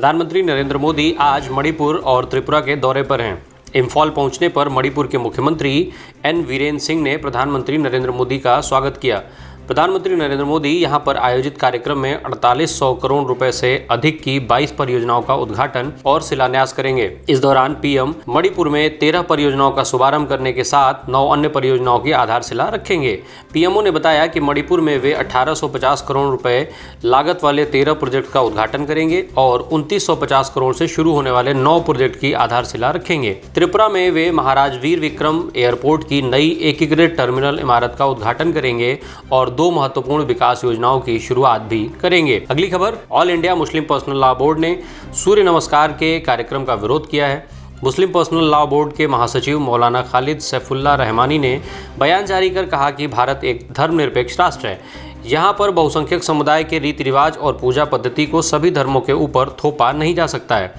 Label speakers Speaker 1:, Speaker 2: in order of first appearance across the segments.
Speaker 1: प्रधानमंत्री नरेंद्र मोदी आज मणिपुर और त्रिपुरा के दौरे पर हैं। इम्फॉल पहुंचने पर मणिपुर के मुख्यमंत्री एन वीरेन्द्र सिंह ने प्रधानमंत्री नरेंद्र मोदी का स्वागत किया। प्रधानमंत्री नरेंद्र मोदी यहां पर आयोजित कार्यक्रम में 4800 करोड़ रुपए से अधिक की 22 परियोजनाओं का उद्घाटन और शिलान्यास करेंगे। इस दौरान पीएम मणिपुर में 13 परियोजनाओं का शुभारंभ करने के साथ 9 अन्य परियोजनाओं की आधारशिला रखेंगे। पीएमओ ने बताया कि मणिपुर में वे 1850 करोड़ रुपए लागत वाले 13 प्रोजेक्ट का उद्घाटन करेंगे और 2950 करोड़ से शुरू होने वाले 9 प्रोजेक्ट की आधारशिला रखेंगे। त्रिपुरा में वे महाराज वीर विक्रम एयरपोर्ट की नई एकीकृत टर्मिनल इमारत का उद्घाटन करेंगे और 2 महत्वपूर्ण विकास योजनाओं की शुरुआत भी करेंगे। अगली खबर, all India Muslim personal law board ने सूर्य नमस्कार के कार्यक्रम का विरोध किया है। मुस्लिम पर्सनल लॉ बोर्ड के महासचिव मौलाना खालिद सैफुल्लाह रहमानी ने बयान जारी कर कहा कि भारत एक धर्मनिरपेक्ष राष्ट्र है। यहाँ पर बहुसंख्यक समुदाय के रीति रिवाज और पूजा पद्धति को सभी धर्मों के ऊपर थोपा नहीं जा सकता है।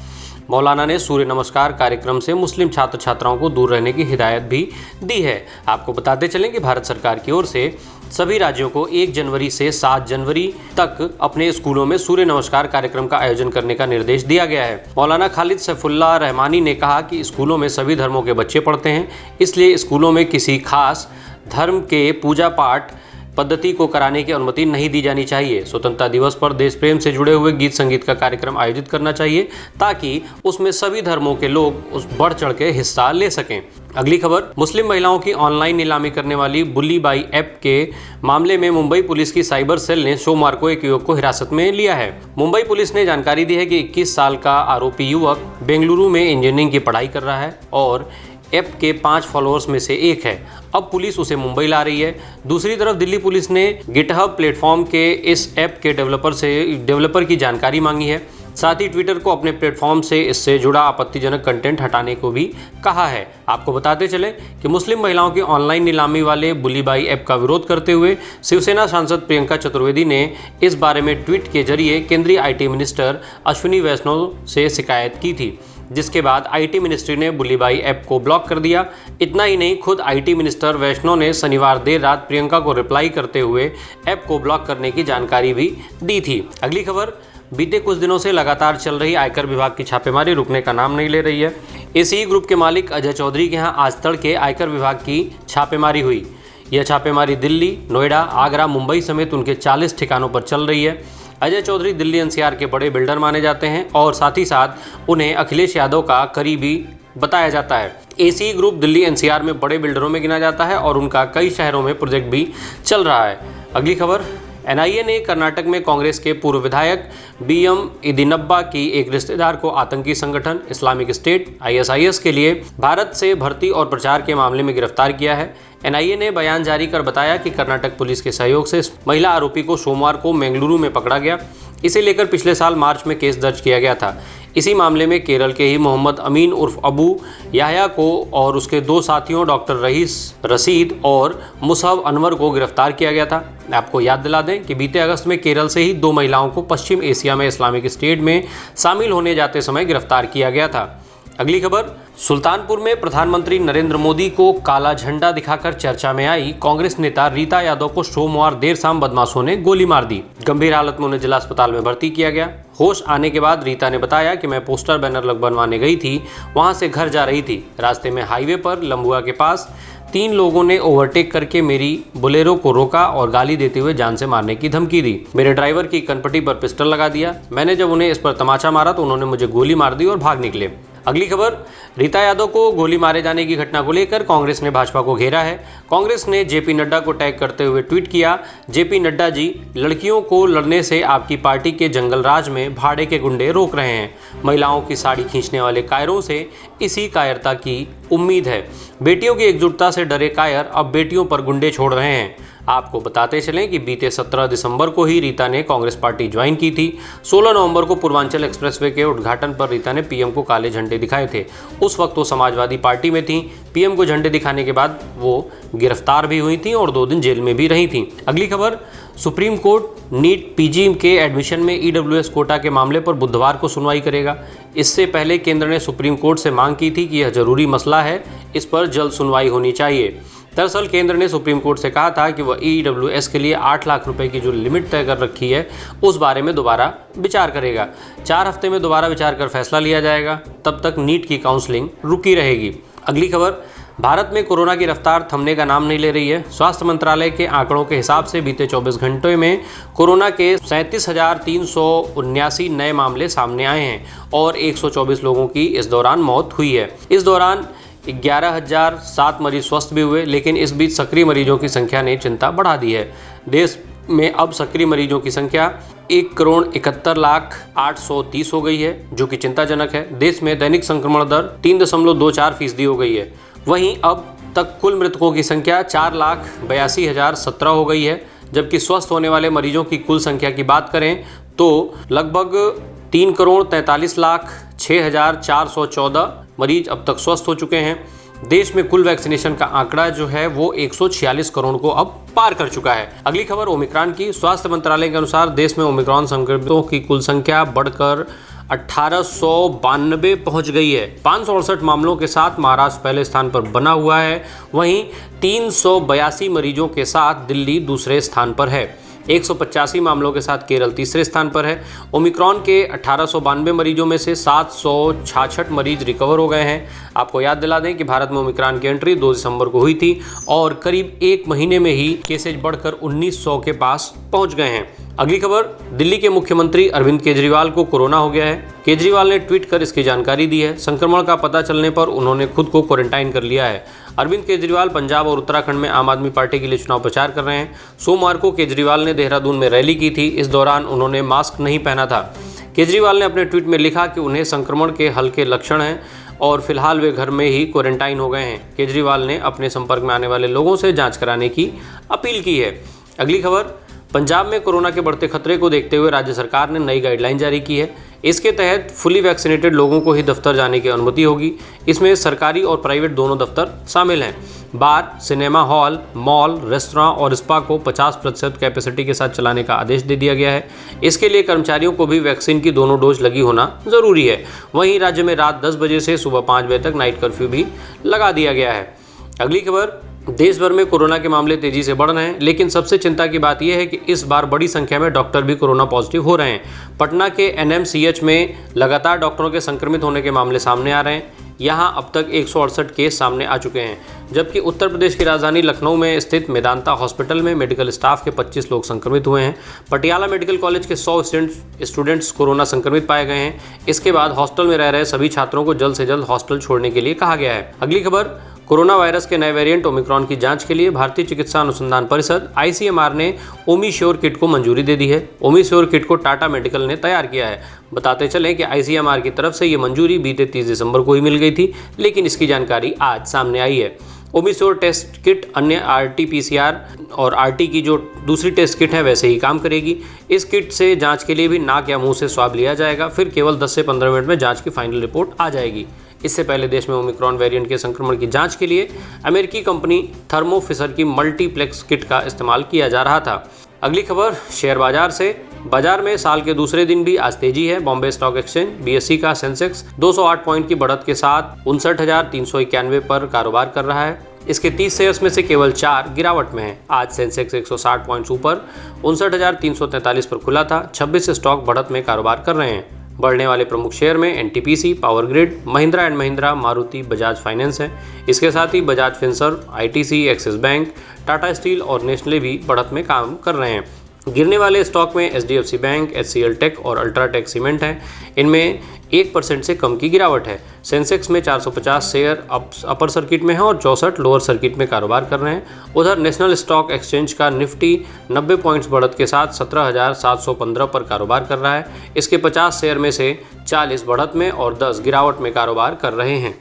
Speaker 1: मौलाना ने सूर्य नमस्कार कार्यक्रम से मुस्लिम छात्र छात्राओं को दूर रहने की हिदायत भी दी है। आपको बताते चलें कि भारत सरकार की ओर से सभी राज्यों को 1 जनवरी से 7 जनवरी तक अपने स्कूलों में सूर्य नमस्कार कार्यक्रम का आयोजन करने का निर्देश दिया गया है। मौलाना खालिद सैफुल्लाह रहमानी ने कहा कि स्कूलों में सभी धर्मों के बच्चे पढ़ते हैं, इसलिए स्कूलों में किसी खास धर्म के पूजा पाठ पद्धति को कराने की अनुमति नहीं दी जानी चाहिए। स्वतंत्रता दिवस पर देश प्रेम से जुड़े हुए गीत संगीत का कार्यक्रम आयोजित करना चाहिए ताकि उसमें सभी धर्मों के लोग उस बढ़ चढ़ के हिस्सा ले सकें। अगली खबर, मुस्लिम महिलाओं की ऑनलाइन नीलामी करने वाली बुल्ली बाई ऐप के मामले में मुंबई पुलिस की साइबर सेल ने सोमवार को एक युवक को हिरासत में लिया है। मुंबई पुलिस ने जानकारी दी है कि 21 साल का आरोपी युवक बेंगलुरु में इंजीनियरिंग की पढ़ाई कर रहा है और ऐप के 5 फॉलोअर्स में से एक है। अब पुलिस उसे मुंबई ला रही है। दूसरी तरफ दिल्ली पुलिस ने गिटहब प्लेटफॉर्म के इस ऐप के डेवलपर की जानकारी मांगी है। साथ ही ट्विटर को अपने प्लेटफॉर्म से इससे जुड़ा आपत्तिजनक कंटेंट हटाने को भी कहा है। आपको बताते चले कि मुस्लिम महिलाओं की ऑनलाइन नीलामी वाले बुल्ली बाई ऐप का विरोध करते हुए शिवसेना सांसद प्रियंका चतुर्वेदी ने इस बारे में ट्वीट के जरिए केंद्रीय आईटी मिनिस्टर अश्विनी वैष्णव से शिकायत की थी, जिसके बाद आईटी मिनिस्ट्री ने बुल्ली बाई ऐप को ब्लॉक कर दिया। इतना ही नहीं, खुद आईटी मिनिस्टर वैष्णव ने शनिवार देर रात प्रियंका को रिप्लाई करते हुए ऐप को ब्लॉक करने की जानकारी भी दी थी। अगली खबर, बीते कुछ दिनों से लगातार चल रही आयकर विभाग की छापेमारी रुकने का नाम नहीं ले रही है। एसीई ग्रुप के मालिक अजय चौधरी के यहाँ आज तड़के आयकर विभाग की छापेमारी हुई। यह छापेमारी दिल्ली, नोएडा, आगरा, मुंबई समेत उनके 40 ठिकानों पर चल रही है। अजय चौधरी दिल्ली एनसीआर के बड़े बिल्डर माने जाते हैं और साथ ही साथ उन्हें अखिलेश यादव का करीबी बताया जाता है। एसीई ग्रुप दिल्ली एनसीआर में बड़े बिल्डरों में गिना जाता है और उनका कई शहरों में प्रोजेक्ट भी चल रहा है। अगली खबर, एनआईए ने कर्नाटक में कांग्रेस के पूर्व विधायक बीएम इदिनब्बा की एक रिश्तेदार को आतंकी संगठन इस्लामिक स्टेट आईएसआईएस के लिए भारत से भर्ती और प्रचार के मामले में गिरफ्तार किया है। एनआईए ने बयान जारी कर बताया कि कर्नाटक पुलिस के सहयोग से महिला आरोपी को सोमवार को बेंगलुरु में पकड़ा गया। इसे लेकर पिछले साल मार्च में केस दर्ज किया गया था। इसी मामले में केरल के ही मोहम्मद अमीन उर्फ अबू याह्या को और उसके 2 साथियों डॉक्टर रईस रशीद और मुसहब अनवर को गिरफ्तार किया गया था। आपको याद दिला दें कि बीते अगस्त में केरल से ही 2 महिलाओं को पश्चिम एशिया में इस्लामिक स्टेट में शामिल होने जाते समय गिरफ्तार किया गया था। अगली खबर, सुल्तानपुर में प्रधानमंत्री नरेंद्र मोदी को काला झंडा दिखाकर चर्चा में आई कांग्रेस नेता रीता यादव को सोमवार देर शाम बदमाशों ने गोली मार दी। गंभीर हालत में उन्हें जिला अस्पताल में भर्ती किया गया। होश आने के बाद रीता ने बताया कि मैं पोस्टर बैनर बनवाने गई थी, वहां से घर जा रही थी। रास्ते में हाईवे पर लंबुआ के पास 3 लोगों ने ओवरटेक करके मेरी बोलेरो को रोका और गाली देते हुए जान से मारने की धमकी दी। मेरे ड्राइवर की कनपट्टी पर पिस्टल लगा दिया। मैंने जब उन्हें इस पर तमाचा मारा तो उन्होंने मुझे गोली मार दी और भाग निकले। अगली खबर, रीता यादव को गोली मारे जाने की घटना को लेकर कांग्रेस ने भाजपा को घेरा है। कांग्रेस ने जेपी नड्डा को टैग करते हुए ट्वीट किया, जेपी नड्डा जी, लड़कियों को लड़ने से आपकी पार्टी के जंगल राज में भाड़े के गुंडे रोक रहे हैं। महिलाओं की साड़ी खींचने वाले कायरों से इसी कायरता की उम्मीद है। बेटियों की एकजुटता से डरे कायर अब बेटियों पर गुंडे छोड़ रहे हैं। आपको बताते चलें कि बीते 17 दिसंबर को ही रीता ने कांग्रेस पार्टी ज्वाइन की थी। 16 नवंबर को पूर्वांचल एक्सप्रेसवे के उद्घाटन पर रीता ने पीएम को काले झंडे दिखाए थे। उस वक्त वो समाजवादी पार्टी में थी। पीएम को झंडे दिखाने के बाद वो गिरफ्तार भी हुई थी और 2 दिन जेल में भी रही थी। अगली खबर, सुप्रीम कोर्ट नीट पीजी के एडमिशन में ईडब्ल्यूएस कोटा के मामले पर बुधवार को सुनवाई करेगा। इससे पहले केंद्र ने सुप्रीम कोर्ट से मांग की थी कि यह जरूरी मसला है, इस पर जल्द सुनवाई होनी चाहिए। दरअसल केंद्र ने सुप्रीम कोर्ट से कहा था कि वह EWS के लिए 8 लाख रुपए की जो लिमिट तय कर रखी है उस बारे में दोबारा विचार करेगा। 4 हफ्ते में दोबारा विचार कर फैसला लिया जाएगा। तब तक नीट की काउंसलिंग रुकी रहेगी। अगली खबर, भारत में कोरोना की रफ्तार थमने का नाम नहीं ले रही है। स्वास्थ्य मंत्रालय के आंकड़ों के हिसाब से बीते 24 घंटे में कोरोना के 37,379 नए मामले सामने आए हैं और 124 लोगों की इस दौरान मौत हुई है। इस दौरान 11,007 मरीज स्वस्थ भी हुए, लेकिन इस बीच सक्रिय मरीजों की संख्या ने चिंता बढ़ा दी है। देश में अब सक्रिय मरीजों की संख्या 1,71,08,30 हो गई है, जो कि चिंताजनक है। देश में दैनिक संक्रमण दर 3.24% हो गई है। वहीं अब तक कुल मृतकों की संख्या 4,82,017 हो गई है, जबकि स्वस्थ होने वाले मरीजों की कुल संख्या की बात करें तो लगभग 3,43,06,414 मरीज अब तक स्वस्थ हो चुके हैं। देश में कुल वैक्सीनेशन का आंकड़ा जो है वो 146 करोड़ को अब पार कर चुका है। अगली खबर ओमिक्रॉन की। स्वास्थ्य मंत्रालय के अनुसार देश में ओमिक्रॉन संक्रमितों की कुल संख्या बढ़कर 1892 पहुंच गई है। 568 मामलों के साथ महाराष्ट्र पहले स्थान पर बना हुआ है। वहीं 382 मरीजों के साथ दिल्ली दूसरे स्थान पर है। 185 मामलों के साथ केरल तीसरे स्थान पर है। ओमिक्रॉन के 1892 मरीजों में से 766 मरीज रिकवर हो गए हैं। आपको याद दिला दें कि भारत में ओमिक्रॉन की एंट्री 2 दिसंबर को हुई थी और करीब 1 महीने में ही केसेज बढ़कर 1900 के पास पहुंच गए हैं। अगली खबर, दिल्ली के मुख्यमंत्री अरविंद केजरीवाल को कोरोना हो गया है। केजरीवाल ने ट्वीट कर इसकी जानकारी दी है। संक्रमण का पता चलने पर उन्होंने खुद को क्वारंटाइन कर लिया है। अरविंद केजरीवाल पंजाब और उत्तराखंड में आम आदमी पार्टी के लिए चुनाव प्रचार कर रहे हैं। सोमवार को केजरीवाल ने देहरादून में रैली की थी। इस दौरान उन्होंने मास्क नहीं पहना था। केजरीवाल ने अपने ट्वीट में लिखा कि उन्हें संक्रमण के हल्के लक्षण हैं और फिलहाल वे घर में ही क्वारंटाइन हो गए हैं। केजरीवाल ने अपने संपर्क में आने वाले लोगों से जांच कराने की अपील की है। अगली खबर, पंजाब में कोरोना के बढ़ते खतरे को देखते हुए राज्य सरकार ने नई गाइडलाइन जारी की है। इसके तहत फुली वैक्सीनेटेड लोगों को ही दफ्तर जाने की अनुमति होगी। इसमें सरकारी और प्राइवेट दोनों दफ्तर शामिल हैं। बार, सिनेमा हॉल, मॉल, रेस्तरां और स्पा को 50% कैपेसिटी के साथ चलाने का आदेश दे दिया गया है। इसके लिए कर्मचारियों को भी वैक्सीन की दोनों डोज लगी होना जरूरी है। वहीं राज्य में रात 10 बजे से सुबह 5 बजे तक नाइट कर्फ्यू भी लगा दिया गया है। अगली खबर, देश भर में कोरोना के मामले तेजी से बढ़ रहे हैं, लेकिन सबसे चिंता की बात यह है कि इस बार बड़ी संख्या में डॉक्टर भी कोरोना पॉजिटिव हो रहे हैं। पटना के NMCH में लगातार डॉक्टरों के संक्रमित होने के मामले सामने आ रहे हैं। यहां अब तक 168 केस सामने आ चुके हैं, जबकि उत्तर प्रदेश की राजधानी लखनऊ में स्थित मेदांता हॉस्पिटल में मेडिकल स्टाफ के 25 लोग संक्रमित हुए हैं। पटियाला मेडिकल कॉलेज के 100 स्टूडेंट्स कोरोना संक्रमित पाए गए हैं। इसके बाद हॉस्टल में रह रहे सभी छात्रों को जल्द से जल्द हॉस्टल छोड़ने के लिए कहा गया है। अगली खबर, कोरोना वायरस के नए वेरिएंट ओमिक्रॉन की जांच के लिए भारतीय चिकित्सा अनुसंधान परिषद ICMR ने ओमिश्योर किट को मंजूरी दे दी है। ओमिश्योर किट को टाटा मेडिकल ने तैयार किया है। बताते चलें कि ICMR की तरफ से ये मंजूरी बीते 30 दिसंबर को ही मिल गई थी, लेकिन इसकी जानकारी आज सामने आई है। ओमिश्योर टेस्ट किट अन्य RT-PCR और RT की जो दूसरी टेस्ट किट है वैसे ही काम करेगी। इस किट से जांच के लिए भी नाक या मुंह से स्वाब लिया जाएगा, फिर केवल 10 से 15 मिनट में जांच की फाइनल रिपोर्ट आ जाएगी। इससे पहले देश में ओमिक्रॉन वेरिएंट के संक्रमण की जांच के लिए अमेरिकी कंपनी थर्मो फिशर की मल्टीप्लेक्स किट का इस्तेमाल किया जा रहा था। अगली खबर, शेयर बाजार से। बाजार में साल के दूसरे दिन भी आज तेजी है। बॉम्बे स्टॉक एक्सचेंज BSE का सेंसेक्स 208 पॉइंट की बढ़त के साथ 59,391 पर कारोबार कर रहा है। इसके 30 शेयर्स में से केवल 4 गिरावट में है। आज सेंसेक्स 160 पॉइंट्स ऊपर 59,343 पर खुला था। 26 स्टॉक बढ़त में कारोबार कर रहे हैं। बढ़ने वाले प्रमुख शेयर में NTPC, power grid, Mahindra and Mahindra, Maruti, Bajaj finance हैं। इसके साथ ही Bajaj Finserv, ITC, Axis bank, Tata steel और नेस्ले भी बढ़त में काम कर रहे हैं। गिरने वाले स्टॉक में HDFC बैंक, HCL टेक और अल्ट्राटेक सीमेंट हैं। इनमें 1% से कम की गिरावट है। सेंसेक्स में 450 शेयर अपर सर्किट में है और 64 लोअर सर्किट में कारोबार कर रहे हैं। उधर नेशनल स्टॉक एक्सचेंज का निफ्टी 90 पॉइंट्स बढ़त के साथ 17,715 पर कारोबार कर रहा है। इसके 50 शेयर में से 40 बढ़त में और 10 गिरावट में कारोबार कर रहे हैं।